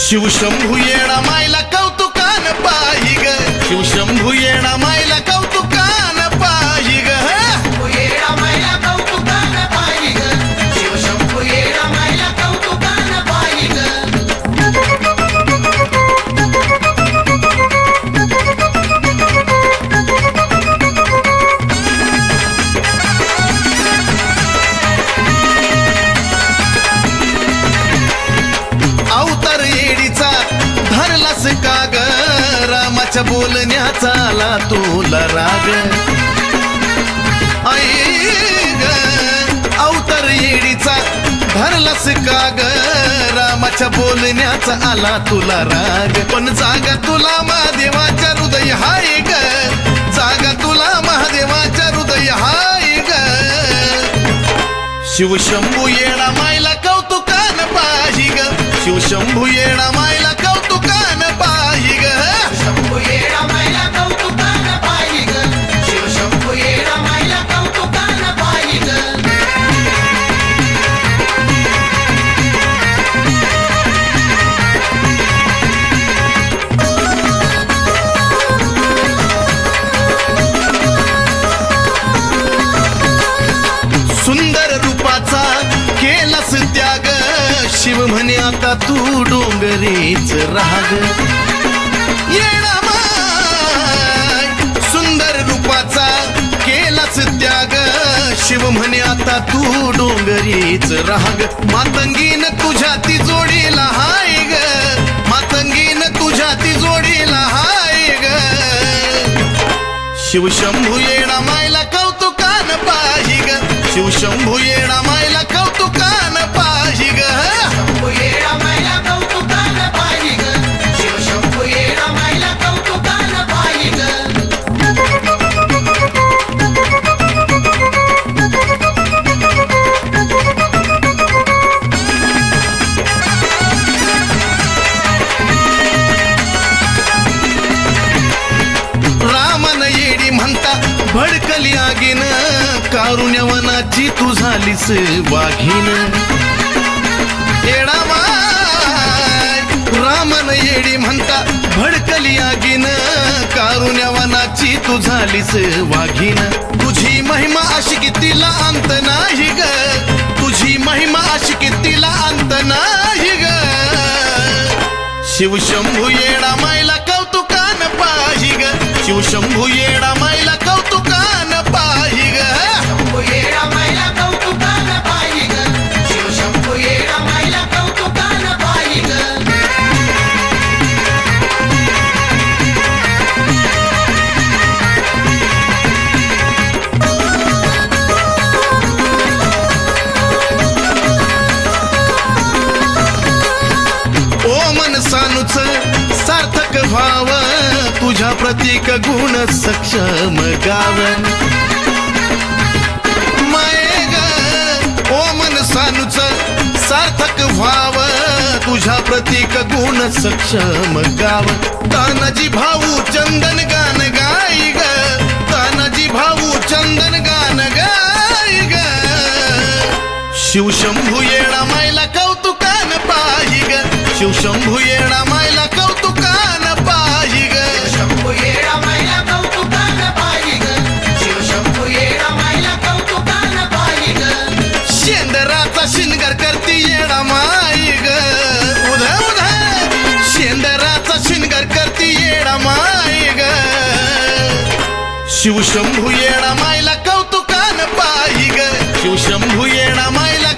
शिवशंभू येणा मायला कौतुकान पाही ग, शिवशंभू येणा मायला कौतुकान पाही ग, येणा मायला कौतुकान पाही ग, शिवशंभू येणा मायला कौतुकान पाही ग. अवतार येडीचा धरलास का ग, रामाच्या बोलण्याचा आला तुला राग. आई ग अवतार येडीचा धरलास का ग, रामाच्या बोलण्याचा आला तुला राग. पण जागा तुला महादेवाच्या हृदय हाय ग, जागा तुला महादेवाच्या हृदय हाय ग. शिवशंभू येणा मायला कौतुकान पाही ग, शिवशंभू येणा मायला कौतुकान पाही ग. शंभू येणा मायला कौतुकान पाही ग, शिवशंभू येणा मायला कौतुकान पाही ग. सुंदर रूपाचा केलास त्याग, शिव म्हणे आता तू डोंगरीच राग. येणा माय सुंदर रूपाचा केलास त्याग, शिव म्हणे आता तू डोंगरीच राग. मातंगीन तुझ्या ती जोडीला हाय ग, मातंगीन तुझ्या ती जोडीला हाय ग. शिवशंभू येणा मायला कौतुकान पाही ग, शिवशंभू येणा मायला कौतुकान पाही ग. शंभू येणा मायला कौतुकान पाही ग, शिवशंभू येणा मायला कौतुकान पाही ग. रामन येडी म्हणता भडकली आगीन, कारुण्यवनाची तू झालीस वाघीन. येणा माय रामन येडी म्हणता भडकली आगीन, कारुण्यवनाची तू झालीस वाघीन. तुझी महिमा अशी की तिला अंत नाही ग, तुझी महिमा अशी की तिला अंत नाही ग. शिवशंभू येणा मायला कौतुकान पाही ग, शिवशंभू येणा मायला कौतुकान पाही ग. शंभू येणा मायला कौतुकान पाही ग, शिवशंभू येणा मायला कौतुकान पाही ग. ओ मनसानुच सार्थक व्हाव, तुझ्या प्रतीक गुण सक्षम गाव. माये ग ओ मनसानुच सार्थक व्हाव, तुझ्या प्रतीक गुण सक्षम गाव. तानाजी भाऊ चंदन गान गाई ग, तानाजी भाऊ चंदन गान गाई ग. शिवशंभू येणा मायला कौतुकान पाही ग, शिवशंभू येणा मायला कौतुकान पाही ग. शंभू येणा मायला कौतुकान पाही ग, शिवशंभू येणा मायला कौतुकान पाही ग. शेंदराचा शिनगार करती येणा माय ग, उधा उधा शेंदराचा शिनगार करती येणा माय ग. शिवशंभू येणा मायला कौतुकान पाही ग, शिवशंभू येणा मायला